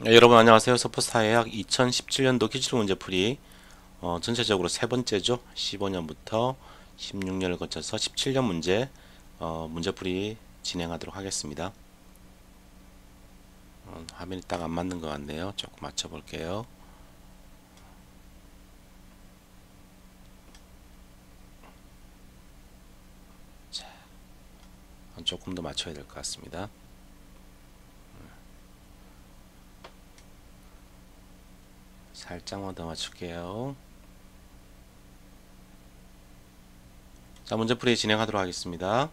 네, 여러분 안녕하세요. 서포스타의학 2017년도 기출 문제풀이 전체적으로 세 번째죠. 15년부터 16년을 거쳐서 17년 문제 문제풀이 진행하도록 하겠습니다. 화면이 딱 안 맞는 것 같네요. 조금 맞춰 볼게요. 자, 조금 더 맞춰야 될 것 같습니다. 살짝만 더 맞출게요. 자, 문제풀이 진행하도록 하겠습니다.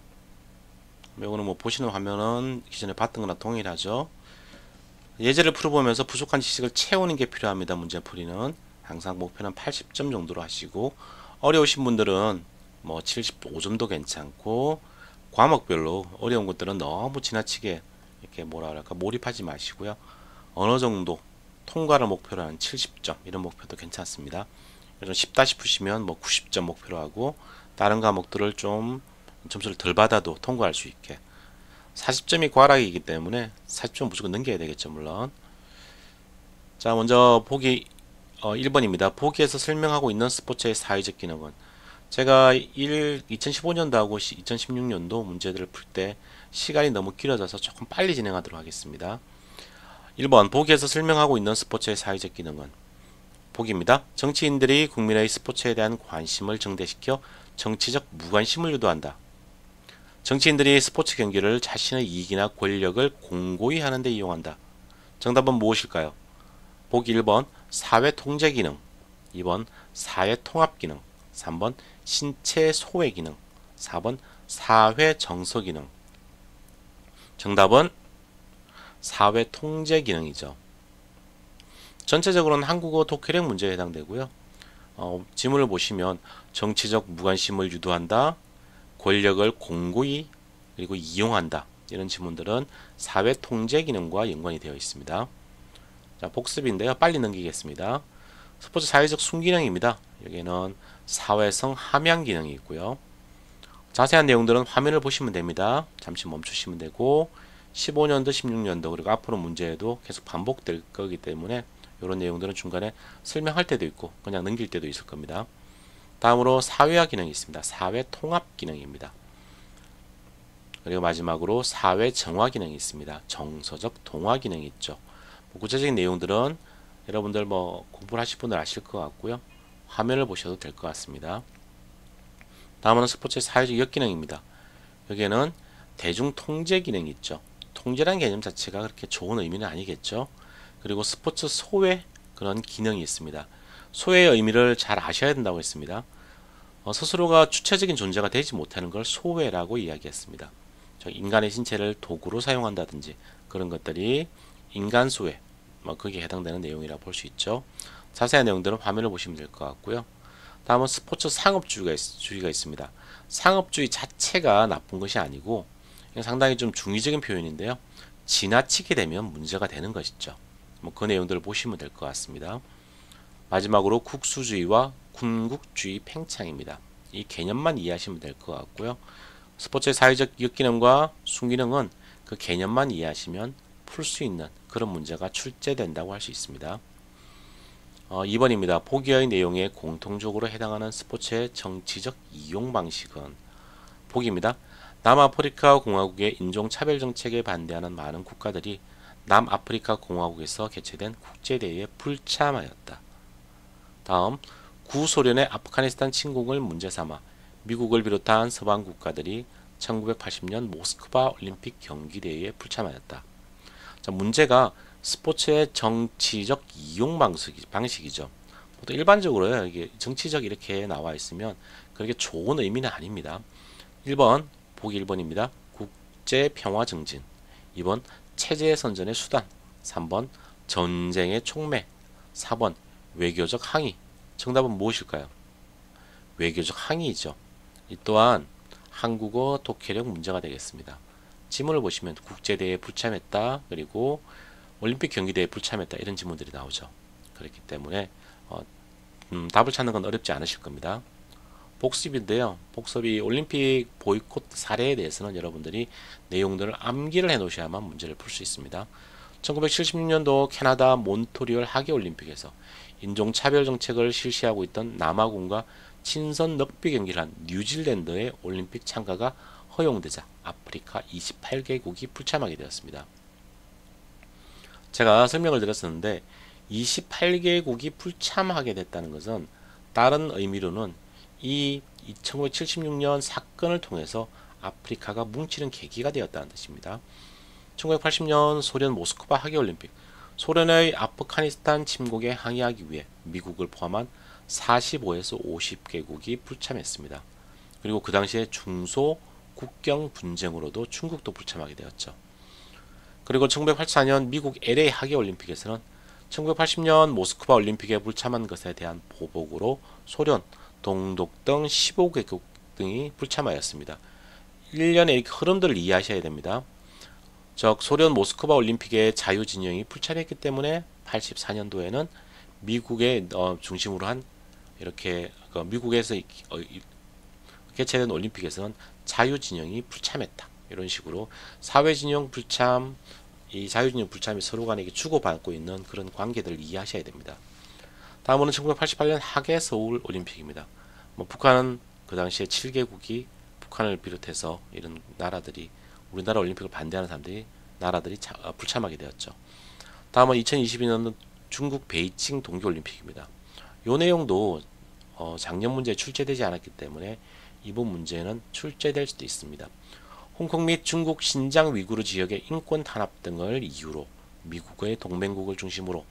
이거는 뭐 보시는 화면은 기존에 봤던 거나 동일하죠. 예제를 풀어보면서 부족한 지식을 채우는 게 필요합니다. 문제풀이는 항상 목표는 80점 정도로 하시고, 어려우신 분들은 뭐 75점도 괜찮고, 과목별로 어려운 것들은 너무 지나치게 이렇게 뭐라 그럴까 몰입하지 마시고요. 어느 정도 통과를 목표로 한 70점 이런 목표도 괜찮습니다. 좀 쉽다 싶으시면 뭐 90점 목표로 하고, 다른 과목들을 좀 점수를 덜 받아도 통과할 수 있게, 40점이 과락이기 때문에 40점 무조건 넘겨야 되겠죠, 물론. 자, 먼저 보기 1번입니다. 보기에서 설명하고 있는 스포츠의 사회적 기능은, 제가 2015년도하고 2016년도 문제들을 풀 때 시간이 너무 길어져서 조금 빨리 진행하도록 하겠습니다. 1번 보기에서 설명하고 있는 스포츠의 사회적 기능은, 보기입니다. 정치인들이 국민의 스포츠에 대한 관심을 증대시켜 정치적 무관심을 유도한다. 정치인들이 스포츠 경기를 자신의 이익이나 권력을 공고히 하는 데 이용한다. 정답은 무엇일까요? 보기 1번 사회 통제 기능, 2번 사회 통합 기능, 3번 신체 소외 기능, 4번 사회 정서 기능. 정답은 사회 통제 기능이죠. 전체적으로는 한국어 독해력 문제에 해당되고요. 지문을 보시면 정치적 무관심을 유도한다, 권력을 공고히 그리고 이용한다, 이런 지문들은 사회 통제 기능과 연관이 되어 있습니다. 자, 복습인데요. 빨리 넘기겠습니다. 스포츠 사회적 순기능입니다. 여기에는 사회성 함양 기능이 있고요. 자세한 내용들은 화면을 보시면 됩니다. 잠시 멈추시면 되고, 15년도, 16년도 그리고 앞으로 문제에도 계속 반복될 거기 때문에 이런 내용들은 중간에 설명할 때도 있고 그냥 넘길 때도 있을 겁니다. 다음으로 사회화 기능이 있습니다. 사회 통합 기능입니다. 그리고 마지막으로 사회 정화 기능이 있습니다. 정서적 동화 기능이 있죠. 구체적인 내용들은 여러분들 뭐 공부를 하실 분들 아실 것 같고요. 화면을 보셔도 될 것 같습니다. 다음은 스포츠의 사회적 역기능입니다. 여기에는 대중 통제 기능이 있죠. 통제라는 개념 자체가 그렇게 좋은 의미는 아니겠죠. 그리고 스포츠 소외, 그런 기능이 있습니다. 소외의 의미를 잘 아셔야 된다고 했습니다. 스스로가 주체적인 존재가 되지 못하는 걸 소외라고 이야기했습니다. 인간의 신체를 도구로 사용한다든지 그런 것들이 인간 소외, 거기에 해당되는 내용이라고 볼 수 있죠. 자세한 내용들은 화면을 보시면 될 것 같고요. 다음은 스포츠 상업주의가 있습니다. 상업주의 자체가 나쁜 것이 아니고 상당히 좀 중의적인 표현인데요. 지나치게 되면 문제가 되는 것이죠. 그 내용들을 보시면 될 것 같습니다. 마지막으로 국수주의와 군국주의 팽창입니다. 이 개념만 이해하시면 될 것 같고요. 스포츠의 사회적 역기능과 순기능은 그 개념만 이해하시면 풀 수 있는 그런 문제가 출제된다고 할 수 있습니다. 2번입니다. 보기의 내용에 공통적으로 해당하는 스포츠의 정치적 이용 방식은, 보기입니다. 남아프리카 공화국의 인종차별 정책에 반대하는 많은 국가들이 남아프리카 공화국에서 개최된 국제대회에 불참하였다. 다음, 구소련의 아프가니스탄 침공을 문제 삼아 미국을 비롯한 서방 국가들이 1980년 모스크바 올림픽 경기대회에 불참하였다. 자, 문제가 스포츠의 정치적 이용 방식이죠. 보통 일반적으로 이게 정치적 이렇게 나와 있으면 그렇게 좋은 의미는 아닙니다. 1번, 보기 1번입니다. 국제 평화 증진. 2번, 체제 선전의 수단. 3번, 전쟁의 촉매. 4번, 외교적 항의. 정답은 무엇일까요? 외교적 항의이죠. 이 또한 한국어 독해력 문제가 되겠습니다. 지문을 보시면 국제대회에 불참했다, 그리고 올림픽 경기대회에 불참했다, 이런 지문들이 나오죠. 그렇기 때문에 답을 찾는 건 어렵지 않으실 겁니다. 복습인데요. 복습이 올림픽 보이콧 사례에 대해서는 여러분들이 내용들을 암기를 해 놓으셔야만 문제를 풀 수 있습니다. 1976년도 캐나다 몬트리올 하계올림픽에서 인종차별 정책을 실시하고 있던 남아군과 친선 럭비 경기를 한 뉴질랜드의 올림픽 참가가 허용되자 아프리카 28개국이 불참하게 되었습니다. 제가 설명을 드렸었는데 28개국이 불참하게 됐다는 것은 다른 의미로는 이 1976년 사건을 통해서 아프리카가 뭉치는 계기가 되었다는 뜻입니다. 1980년 소련 모스크바 하계올림픽, 소련의 아프가니스탄 침공에 항의하기 위해 미국을 포함한 45에서 50개국이 불참했습니다. 그리고 그 당시에 중소 국경 분쟁으로도 중국도 불참하게 되었죠. 그리고 1984년 미국 LA 하계올림픽에서는 1980년 모스크바 올림픽에 불참한 것에 대한 보복으로 소련, 동독 등 15개국 등이 불참하였습니다. 일련의 이렇게 흐름들을 이해하셔야 됩니다. 즉 소련 모스크바 올림픽의 자유진영이 불참했기 때문에 84년도에는 미국의 중심으로 한 이렇게 미국에서 개최된 올림픽에서는 자유진영이 불참했다. 이런 식으로 사회진영 불참, 이 자유진영 불참이 서로 간에 주고받고 있는 그런 관계들을 이해하셔야 됩니다. 다음으로는 1988년 하계 서울 올림픽입니다. 북한은 그 당시에 7개국이 북한을 비롯해서 이런 나라들이 우리나라 올림픽을 반대하는 나라들이 불참하게 되었죠. 다음은 2022년은 중국 베이징 동계올림픽입니다. 이 내용도 작년 문제에 출제되지 않았기 때문에 이번 문제는 출제될 수도 있습니다. 홍콩 및 중국 신장 위구르 지역의 인권 탄압 등을 이유로 미국의 동맹국을 중심으로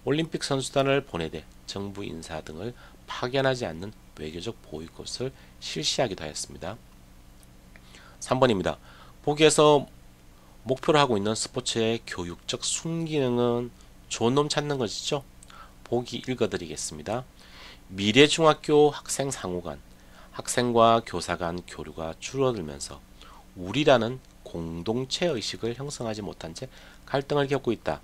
올림픽 선수단을 보내되 정부 인사 등을 파견하지 않는 외교적 보이콧을 실시하기도 하였습니다. 3번입니다. 보기에서 목표로 하고 있는 스포츠의 교육적 순기능은 좋은 놈 찾는 것이죠. 보기 읽어드리겠습니다. 미래중학교 학생 상호 간, 학생과 교사 간 교류가 줄어들면서 우리라는 공동체 의식을 형성하지 못한 채 갈등을 겪고 있다.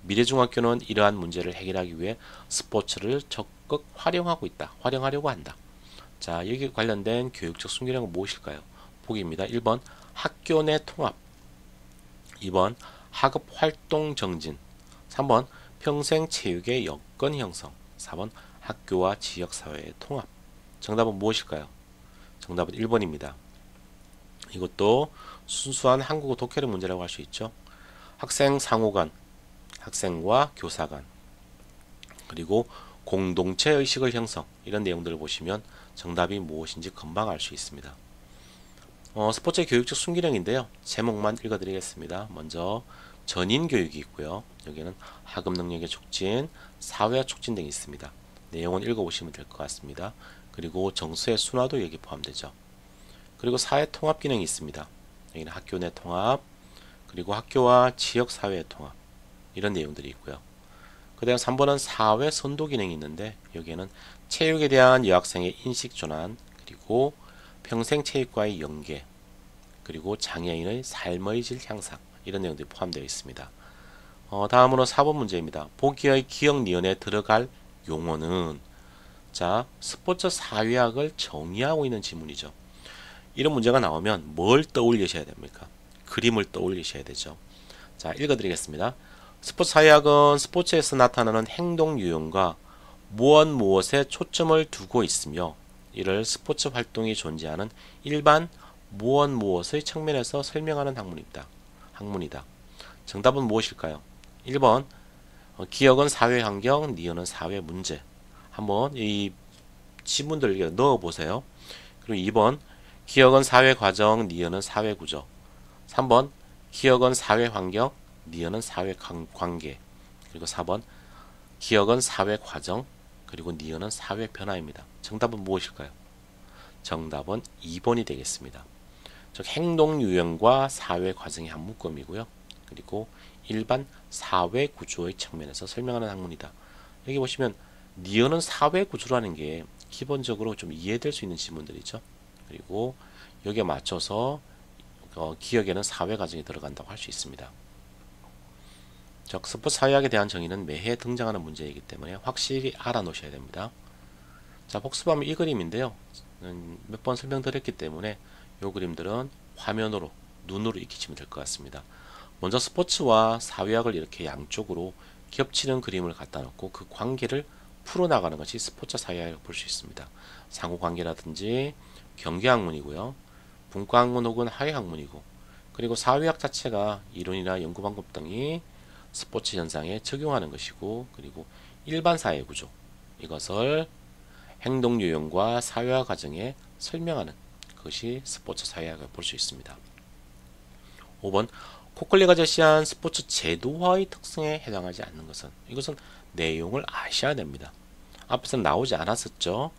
미래중학교는 이러한 문제를 해결하기 위해 스포츠를 적극 활용하려고 한다. 자, 여기 관련된 교육적 순기능은 무엇일까요? 보기입니다. 1번 학교 내 통합, 2번 학업 활동 정진, 3번 평생 체육의 여건 형성, 4번 학교와 지역사회의 통합. 정답은 무엇일까요? 정답은 1번입니다. 이것도 순수한 한국어 독해력 문제라고 할 수 있죠. 학생 상호 간, 학생과 교사 간, 그리고 공동체 의식을 형성, 이런 내용들을 보시면 정답이 무엇인지 금방 알 수 있습니다. 스포츠의 교육적 순기능인데요. 제목만 읽어드리겠습니다. 먼저 전인교육이 있고요. 여기는 학업 능력의 촉진, 사회화 촉진 등이 있습니다. 내용은 읽어보시면 될 것 같습니다. 그리고 정서의 순화도 여기 포함되죠. 그리고 사회 통합 기능이 있습니다. 여기는 학교 내 통합, 그리고 학교와 지역사회의 통합, 이런 내용들이 있고요. 그 다음 3번은 사회 선도 기능이 있는데 여기에는 체육에 대한 여학생의 인식 전환, 그리고 평생 체육과의 연계, 그리고 장애인의 삶의 질 향상, 이런 내용들이 포함되어 있습니다. 다음으로 4번 문제입니다. 보기의 기억 니은에 들어갈 용어는, 자, 스포츠 사회학을 정의하고 있는 지문이죠. 이런 문제가 나오면 뭘 떠올리셔야 됩니까? 그림을 떠올리셔야 되죠. 자, 읽어드리겠습니다. 스포츠 사회학은 스포츠에서 나타나는 행동 유형과 무엇에 초점을 두고 있으며 이를 스포츠 활동이 존재하는 일반 무엇의 측면에서 설명하는 학문이다. 정답은 무엇일까요? 1번 기억은 사회 환경, 니은은 사회 문제. 한번 이 지문들 넣어 보세요. 그리고 2번 기억은 사회 과정, 니은은 사회 구조. 3번 기억은 사회 환경, 니은은 사회 관계. 그리고 4번 기억은 사회 과정, 그리고 니은은 사회 변화입니다. 정답은 무엇일까요? 정답은 2번이 되겠습니다. 즉 행동 유형과 사회 과정의 한 묶음이고요. 그리고 일반 사회 구조의 측면에서 설명하는 학문이다. 여기 보시면 니은은 사회 구조라는 게 기본적으로 좀 이해될 수 있는 지문들이죠. 그리고 여기에 맞춰서 기억에는 사회 과정이 들어간다고 할 수 있습니다. 즉 스포츠 사회학에 대한 정의는 매해 등장하는 문제이기 때문에 확실히 알아놓으셔야 됩니다. 자, 복습하면 이 그림인데요. 몇 번 설명드렸기 때문에 이 그림들은 화면으로 눈으로 익히시면 될 것 같습니다. 먼저 스포츠와 사회학을 이렇게 양쪽으로 겹치는 그림을 갖다 놓고 그 관계를 풀어나가는 것이 스포츠 사회학이라고 볼 수 있습니다. 상호관계라든지 경계학문이고요. 분과학문 혹은 하회학문이고, 그리고 사회학 자체가 이론이나 연구 방법 등이 스포츠 현상에 적용하는 것이고, 그리고 일반 사회 구조, 이것을 행동 유형과 사회화 과정에 설명하는 것이 스포츠 사회학을 볼 수 있습니다. 5번 코클리가 제시한 스포츠 제도화의 특성에 해당하지 않는 것은, 이것은 내용을 아셔야 됩니다. 앞에서는 나오지 않았었죠.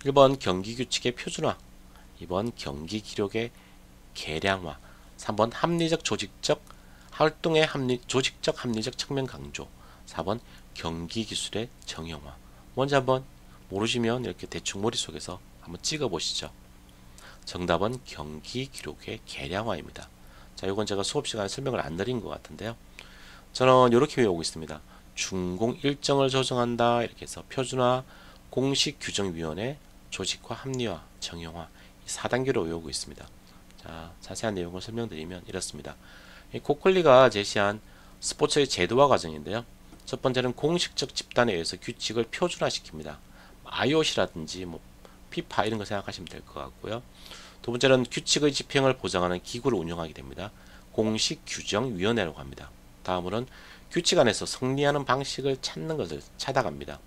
1번 경기 규칙의 표준화, 2번 경기 기록의 계량화, 3번 합리적 조직적 활동의 조직적 합리적 측면 강조, 4번 경기 기술의 정형화. 먼저 한번 모르시면 이렇게 대충 머릿속에서 한번 찍어 보시죠. 정답은 경기 기록의 계량화입니다. 자, 이건 제가 수업 시간에 설명을 안 드린 것 같은데요. 저는 이렇게 외우고 있습니다. 준공 일정을 조정한다, 이렇게 해서 표준화, 공식 규정위원회, 조직화, 합리화, 정형화, 이 4단계로 외우고 있습니다. 자, 자세한 내용을 설명드리면 이렇습니다. 이 코클리가 제시한 스포츠의 제도화 과정인데요. 첫 번째는 공식적 집단에 의해서 규칙을 표준화시킵니다. IOC라든지 피파 이런 거 생각하시면 될 것 같고요. 두 번째는 규칙의 집행을 보장하는 기구를 운영하게 됩니다. 공식 규정위원회라고 합니다. 다음으로는 규칙 안에서 성리하는 방식을 찾는 것을 찾아갑니다.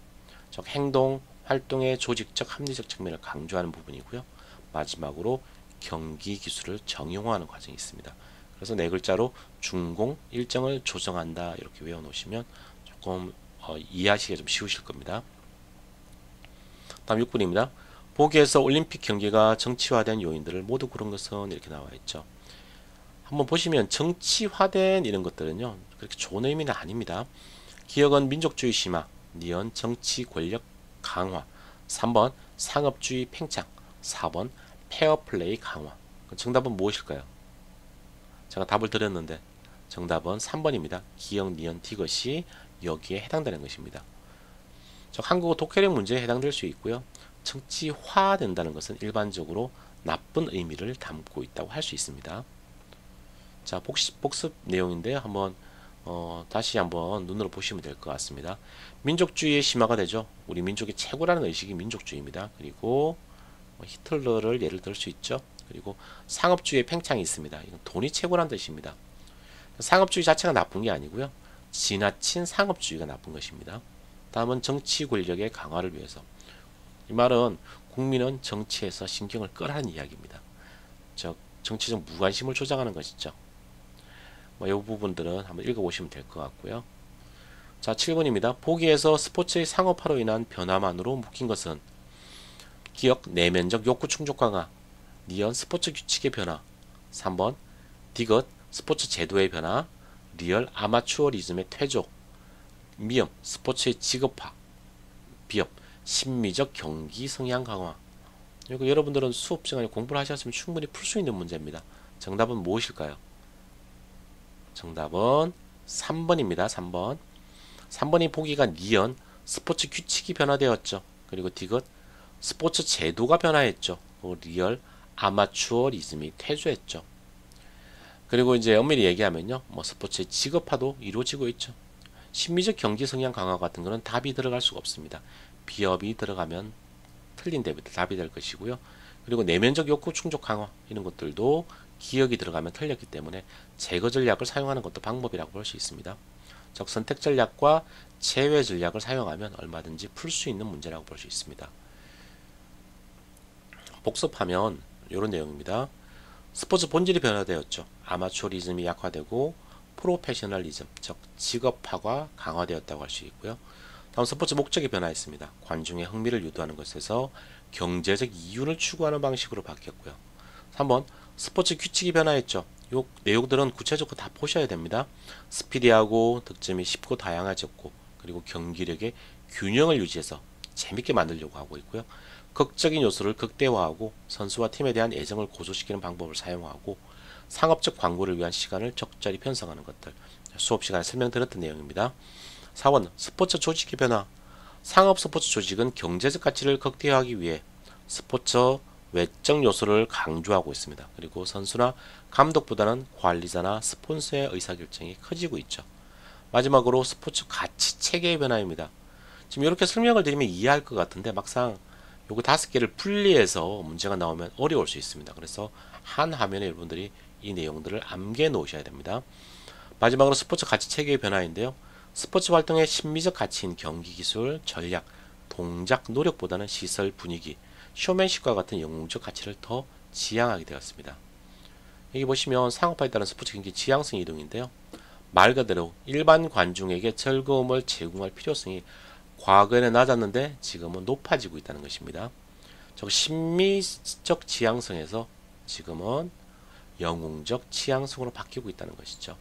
즉 행동, 활동의 조직적, 합리적 측면을 강조하는 부분이고요. 마지막으로 경기 기술을 정형화하는 과정이 있습니다. 그래서 네 글자로 준공 일정을 조정한다, 이렇게 외워놓으시면 조금 이해하시기가 좀 쉬우실 겁니다. 다음 6번입니다. 보기에서 올림픽 경기가 정치화된 요인들을 모두 고른 것은, 이렇게 나와 있죠. 한번 보시면 정치화된 이런 것들은요, 그렇게 좋은 의미는 아닙니다. 기억은 민족주의 심화, 니은 정치 권력 강화, 3번 상업주의 팽창, 4번 페어플레이 강화. 정답은 무엇일까요? 제가 답을 드렸는데 정답은 3번입니다. 기억, 니은, 디귿이 여기에 해당되는 것입니다. 즉 한국어 독해력 문제에 해당될 수 있고요. 정치화된다는 것은 일반적으로 나쁜 의미를 담고 있다고 할 수 있습니다. 자, 복습 내용인데요. 한번 다시 한번 눈으로 보시면 될 것 같습니다. 민족주의의 심화가 되죠. 우리 민족이 최고라는 의식이 민족주의입니다. 그리고 히틀러를 예를 들 수 있죠. 그리고 상업주의의 팽창이 있습니다. 이건 돈이 최고라는 뜻입니다. 상업주의 자체가 나쁜 게 아니고요. 지나친 상업주의가 나쁜 것입니다. 다음은 정치 권력의 강화를 위해서. 이 말은 국민은 정치에서 신경을 끄라는 이야기입니다. 즉 정치적 무관심을 조장하는 것이죠. 이 부분들은 한번 읽어보시면 될 것 같고요. 자, 7번입니다. 보기에서 스포츠의 상업화로 인한 변화만으로 묶인 것은, 기억 내면적 욕구 충족 강화, 니은 스포츠 규칙의 변화, 3번 디귿 스포츠 제도의 변화, 리얼 아마추어리즘의 퇴조, 미음 스포츠의 직업화, 비읍 심미적 경기 성향 강화. 이거 여러분들은 수업 시간에 공부를 하셨으면 충분히 풀 수 있는 문제입니다. 정답은 무엇일까요? 정답은 3번입니다. 3번. 3번이 보기가 니은 스포츠 규칙이 변화되었죠. 그리고 디귿 스포츠 제도가 변화했죠. 리얼 아마추어리즘이 퇴조했죠. 그리고 이제 엄밀히 얘기하면요, 스포츠의 직업화도 이루어지고 있죠. 심미적 경기 성향 강화 같은 거는 답이 들어갈 수가 없습니다. 비업이 들어가면 틀린 답이 될 것이고요. 그리고 내면적 욕구 충족 강화 이런 것들도 기억이 들어가면 틀렸기 때문에 제거 전략을 사용하는 것도 방법이라고 볼 수 있습니다. 즉 선택 전략과 제외 전략을 사용하면 얼마든지 풀 수 있는 문제라고 볼 수 있습니다. 복습하면 이런 내용입니다. 스포츠 본질이 변화되었죠. 아마추어리즘이 약화되고 프로페셔널리즘, 즉 직업화가 강화되었다고 할 수 있고요. 다음 스포츠 목적이 변화했습니다. 관중의 흥미를 유도하는 것에서 경제적 이윤을 추구하는 방식으로 바뀌었고요. 3번 스포츠 규칙이 변화했죠. 이 내용들은 구체적으로 다 보셔야 됩니다. 스피디하고 득점이 쉽고 다양해졌고, 그리고 경기력의 균형을 유지해서 재밌게 만들려고 하고 있고요. 극적인 요소를 극대화하고 선수와 팀에 대한 애정을 고조시키는 방법을 사용하고, 상업적 광고를 위한 시간을 적절히 편성하는 것들, 수업 시간에 설명드렸던 내용입니다. 4번 스포츠 조직의 변화. 상업 스포츠 조직은 경제적 가치를 극대화하기 위해 스포츠 외적 요소를 강조하고 있습니다. 그리고 선수나 감독보다는 관리자나 스폰서의 의사결정이 커지고 있죠. 마지막으로 스포츠 가치 체계의 변화입니다. 지금 이렇게 설명을 드리면 이해할 것 같은데 막상 요거 5개를 분리해서 문제가 나오면 어려울 수 있습니다. 그래서 한 화면에 여러분들이 이 내용들을 암기해 놓으셔야 됩니다. 마지막으로 스포츠 가치 체계의 변화인데요. 스포츠 활동의 심미적 가치인 경기 기술, 전략, 동작, 노력보다는 시설, 분위기, 쇼맨십과 같은 영웅적 가치를 더 지향하게 되었습니다. 여기 보시면 상업화에 따른 스포츠 경기 지향성 이동인데요. 말 그대로 일반 관중에게 즐거움을 제공할 필요성이 과거에는 낮았는데 지금은 높아지고 있다는 것입니다. 즉 심미적 지향성에서 지금은 영웅적 지향성으로 바뀌고 있다는 것이죠.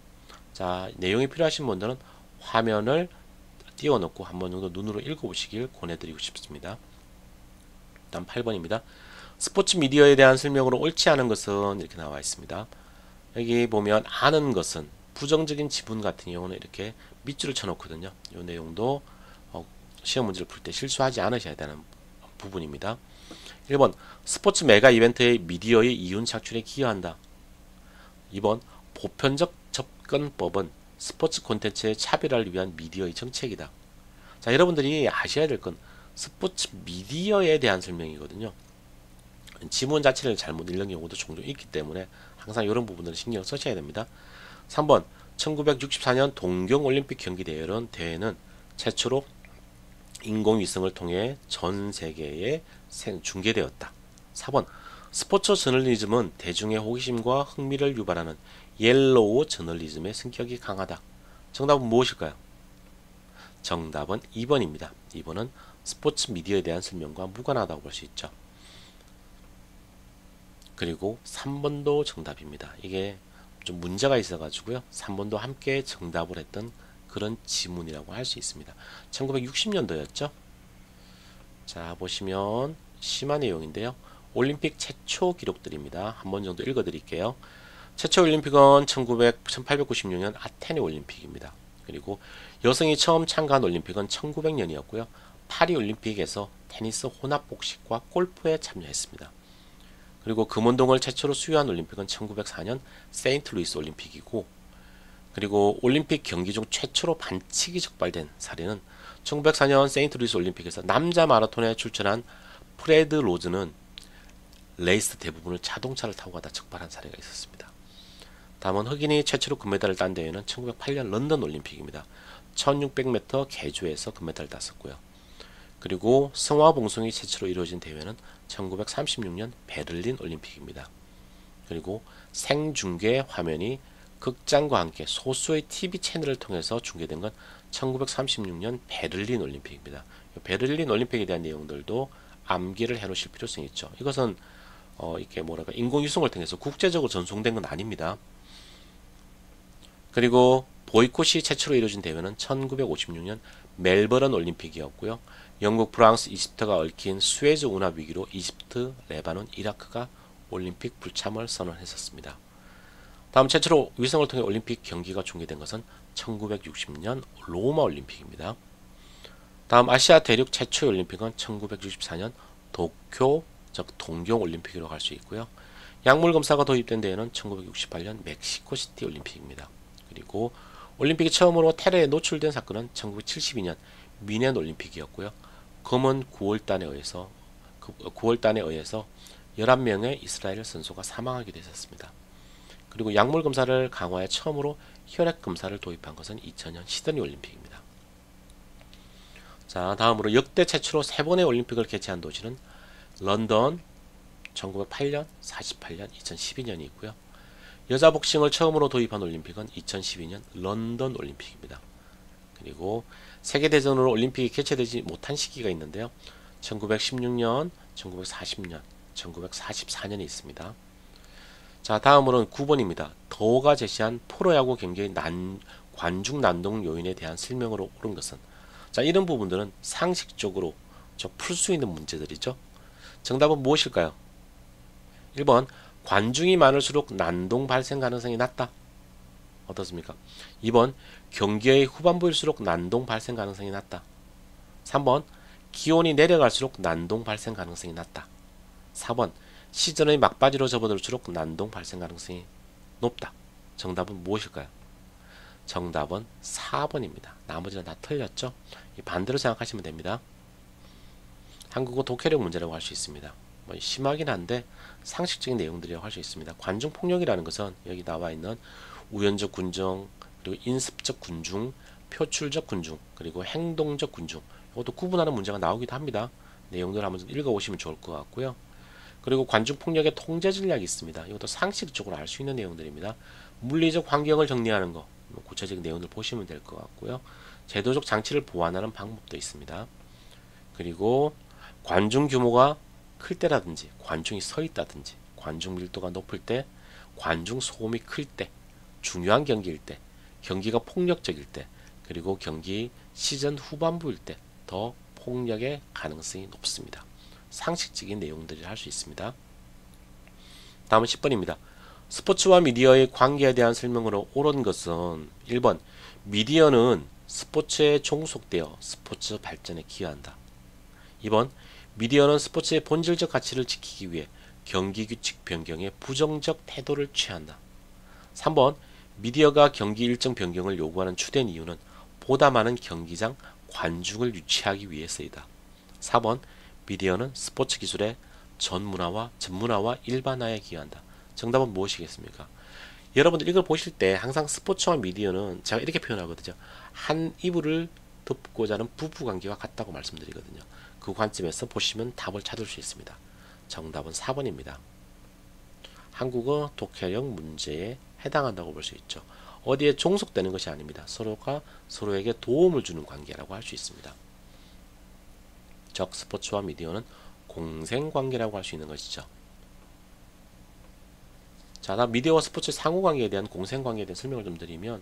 자, 내용이 필요하신 분들은 화면을 띄워놓고 한번 정도 눈으로 읽어보시길 권해드리고 싶습니다. 다음 8번입니다. 스포츠 미디어에 대한 설명으로 옳지 않은 것은 이렇게 나와 있습니다. 여기 보면 아는 것은 부정적인 지분 같은 경우는 이렇게 밑줄을 쳐놓거든요. 이 내용도 시험 문제를 풀 때 실수하지 않으셔야 되는 부분입니다. 1번 스포츠 메가 이벤트의 미디어의 이윤 창출에 기여한다. 2번 보편적 접근법은 스포츠 콘텐츠의 차별화를 위한 미디어의 정책이다. 자, 여러분들이 아셔야 될 건 스포츠 미디어에 대한 설명이거든요. 지문 자체를 잘못 읽는 경우도 종종 있기 때문에 항상 이런 부분들을 신경 쓰셔야 됩니다. 3번 1964년 동경올림픽 경기대회는 최초로 인공위성을 통해 전 세계에 중계되었다. 4번 스포츠 저널리즘은 대중의 호기심과 흥미를 유발하는 옐로우 저널리즘의 성격이 강하다. 정답은 무엇일까요? 정답은 2번입니다. 2번은 스포츠 미디어에 대한 설명과 무관하다고 볼 수 있죠. 그리고 3번도 정답입니다. 이게 좀 문제가 있어 가지고요. 3번도 함께 정답을 했던 그런 지문이라고 할 수 있습니다. 1960년도였죠. 자, 보시면 심화 내용인데요. 올림픽 최초 기록들입니다. 한 번 정도 읽어 드릴게요. 최초 올림픽은 1896년 아테네 올림픽입니다. 그리고 여성이 처음 참가한 올림픽은 1900년이었고요. 파리 올림픽에서 테니스 혼합 복식과 골프에 참여했습니다. 그리고 금운동을 최초로 수요한 올림픽은 1904년 세인트루이스 올림픽이고, 그리고 올림픽 경기 중 최초로 반칙이 적발된 사례는 1904년 세인트루이스 올림픽에서 남자 마라톤에 출전한 프레드 로즈는 레이스 대부분을 자동차를 타고 가다 적발한 사례가 있었습니다. 다음은 흑인이 최초로 금메달을 딴 대회는 1908년 런던 올림픽입니다. 1600m 계주에서 금메달을 땄었고요. 그리고 성화봉송이 최초로 이루어진 대회는 1936년 베를린 올림픽입니다. 그리고 생중계 화면이 극장과 함께 소수의 TV 채널을 통해서 중계된 건 1936년 베를린 올림픽입니다. 베를린 올림픽에 대한 내용들도 암기를 해 놓으실 필요성이 있죠. 이것은 이렇게 뭐랄까 인공위성을 통해서 국제적으로 전송된 건 아닙니다. 그리고 보이콧이 최초로 이루어진 대회는 1956년 멜버른 올림픽이었고요. 영국, 프랑스, 이집트가 얽힌 수에즈 운합 위기로 이집트, 레바논, 이라크가 올림픽 불참을 선언했었습니다. 다음 최초로 위성을 통해 올림픽 경기가 중계된 것은 1960년 로마 올림픽입니다. 다음 아시아 대륙 최초의 올림픽은 1964년 도쿄, 즉 동경 올림픽으로 갈 수 있고요. 약물 검사가 도입된 대회는 1968년 멕시코시티 올림픽입니다. 그리고 올림픽이 처음으로 테러에 노출된 사건은 1972년 미넨 올림픽이었고요. 검은 9월단에 의해서 11명의 이스라엘 선수가 사망하게 되었습니다. 그리고 약물 검사를 강화해 처음으로 혈액 검사를 도입한 것은 2000년 시드니 올림픽입니다. 자, 다음으로 역대 최초로 3번의 올림픽을 개최한 도시는 런던 1908년, 48년, 2012년이 있고요. 여자 복싱을 처음으로 도입한 올림픽은 2012년 런던 올림픽입니다. 그리고 세계대전으로 올림픽이 개최되지 못한 시기가 있는데요. 1916년, 1940년, 1944년이 있습니다. 자, 다음으로는 9번입니다. 더가 제시한 프로야구 경기의 관중 난동 요인에 대한 설명으로 옳은 것은, 자, 이런 부분들은 상식적으로 풀 수 있는 문제들이죠. 정답은 무엇일까요? 1번 관중이 많을수록 난동 발생 가능성이 낮다. 어떻습니까? 2번 경기의 후반부일수록 난동 발생 가능성이 낮다. 3번 기온이 내려갈수록 난동 발생 가능성이 낮다. 4번 시즌의 막바지로 접어들수록 난동 발생 가능성이 높다. 정답은 무엇일까요? 정답은 4번입니다. 나머지는 다 틀렸죠? 반대로 생각하시면 됩니다. 한국어 독해력 문제라고 할 수 있습니다. 뭐 심하긴 한데 상식적인 내용들이라고 할 수 있습니다. 관중폭력이라는 것은 여기 나와 있는 우연적 군중, 그리고 인습적 군중, 표출적 군중, 그리고 행동적 군중, 이것도 구분하는 문제가 나오기도 합니다. 내용들 한번 읽어보시면 좋을 것 같고요. 그리고 관중폭력의 통제 전략이 있습니다. 이것도 상식적으로 알 수 있는 내용들입니다. 물리적 환경을 정리하는 거, 구체적인 내용들 보시면 될 것 같고요. 제도적 장치를 보완하는 방법도 있습니다. 그리고 관중 규모가 클 때라든지, 관중이 서 있다든지, 관중 밀도가 높을 때, 관중 소음이 클 때, 중요한 경기일 때, 경기가 폭력적일 때, 그리고 경기 시즌 후반부일 때 더 폭력의 가능성이 높습니다. 상식적인 내용들을 할 수 있습니다. 다음은 10번입니다. 스포츠와 미디어의 관계에 대한 설명으로 옳은 것은 1번 미디어는 스포츠에 종속되어 스포츠 발전에 기여한다. 2번 미디어는 스포츠의 본질적 가치를 지키기 위해 경기 규칙 변경에 부정적 태도를 취한다. 3번 미디어가 경기 일정 변경을 요구하는 주된 이유는 보다 많은 경기장 관중을 유치하기 위해서이다. 4번 미디어는 스포츠 기술의 전문화와 일반화에 기여한다. 정답은 무엇이겠습니까? 여러분들 이걸 보실 때 항상 스포츠와 미디어는 제가 이렇게 표현하거든요. 한 이불을 덮고자 하는 부부관계와 같다고 말씀드리거든요. 그 관점에서 보시면 답을 찾을 수 있습니다. 정답은 4번입니다. 한국어 독해력 문제에 해당한다고 볼 수 있죠. 어디에 종속되는 것이 아닙니다. 서로가 서로에게 도움을 주는 관계라고 할 수 있습니다. 즉 스포츠와 미디어는 공생관계라고 할 수 있는 것이죠. 자, 다음 미디어와 스포츠 상호관계에 대한 공생관계에 대한 설명을 좀 드리면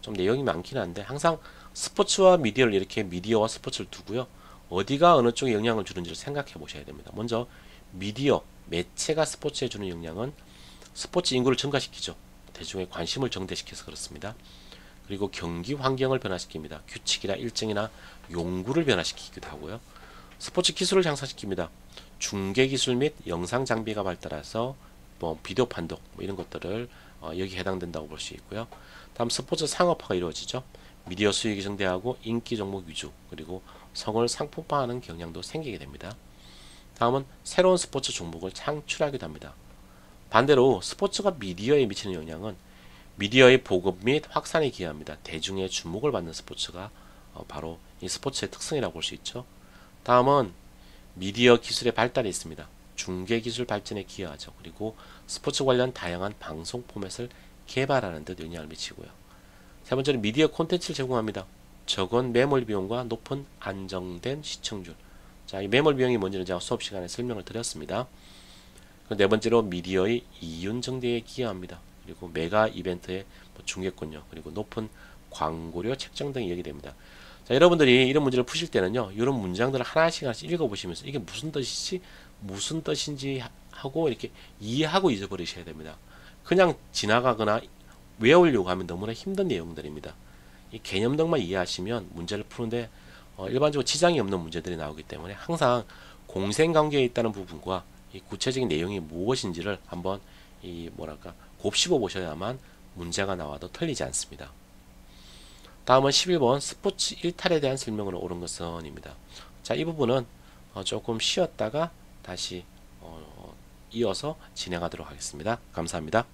좀 내용이 많긴 한데 항상 스포츠와 미디어를 이렇게 미디어와 스포츠를 두고요. 어디가 어느 쪽에 영향을 주는지를 생각해 보셔야 됩니다. 먼저 미디어, 매체가 스포츠에 주는 영향은 스포츠 인구를 증가시키죠. 대중의 관심을 정대시켜서 그렇습니다. 그리고 경기 환경을 변화시킵니다. 규칙이나 일정이나 용구를 변화시키기도 하고요. 스포츠 기술을 향상시킵니다. 중계 기술 및 영상 장비가 발달해서 뭐 비디오 판독 이런 것들을 여기 해당된다고 볼 수 있고요. 다음 스포츠 상업화가 이루어지죠. 미디어 수익이 증대하고 인기 종목 위주 그리고 성을 상품화하는 경향도 생기게 됩니다. 다음은 새로운 스포츠 종목을 창출하기도 합니다. 반대로 스포츠가 미디어에 미치는 영향은 미디어의 보급 및 확산에 기여합니다. 대중의 주목을 받는 스포츠가 바로 이 스포츠의 특성이라고 볼 수 있죠. 다음은 미디어 기술의 발달이 있습니다. 중계 기술 발전에 기여하죠. 그리고 스포츠 관련 다양한 방송 포맷을 개발하는 데 영향을 미치고요. 세 번째는 미디어 콘텐츠를 제공합니다. 적은 매몰 비용과 높은 안정된 시청률. 자, 이 매몰 비용이 뭔지는 제가 수업 시간에 설명을 드렸습니다. 네 번째로 미디어의 이윤 증대에 기여합니다. 그리고 메가 이벤트의 중계권료, 그리고 높은 광고료 책정 등이 얘기됩니다. 자, 여러분들이 이런 문제를 푸실 때는요, 이런 문장들을 하나씩 읽어보시면서 이게 무슨 뜻이지, 무슨 뜻인지 하고 이렇게 이해하고 잊어버리셔야 됩니다. 그냥 지나가거나 외우려고 하면 너무나 힘든 내용들입니다. 이 개념들만 이해하시면 문제를 푸는데 일반적으로 지장이 없는 문제들이 나오기 때문에 항상 공생관계에 있다는 부분과 이 구체적인 내용이 무엇인지를 한번 곱씹어 보셔야만 문제가 나와도 틀리지 않습니다. 다음은 11번 스포츠 일탈에 대한 설명으로 옳은 것은입니다. 자, 이 부분은 조금 쉬었다가 다시 이어서 진행하도록 하겠습니다. 감사합니다.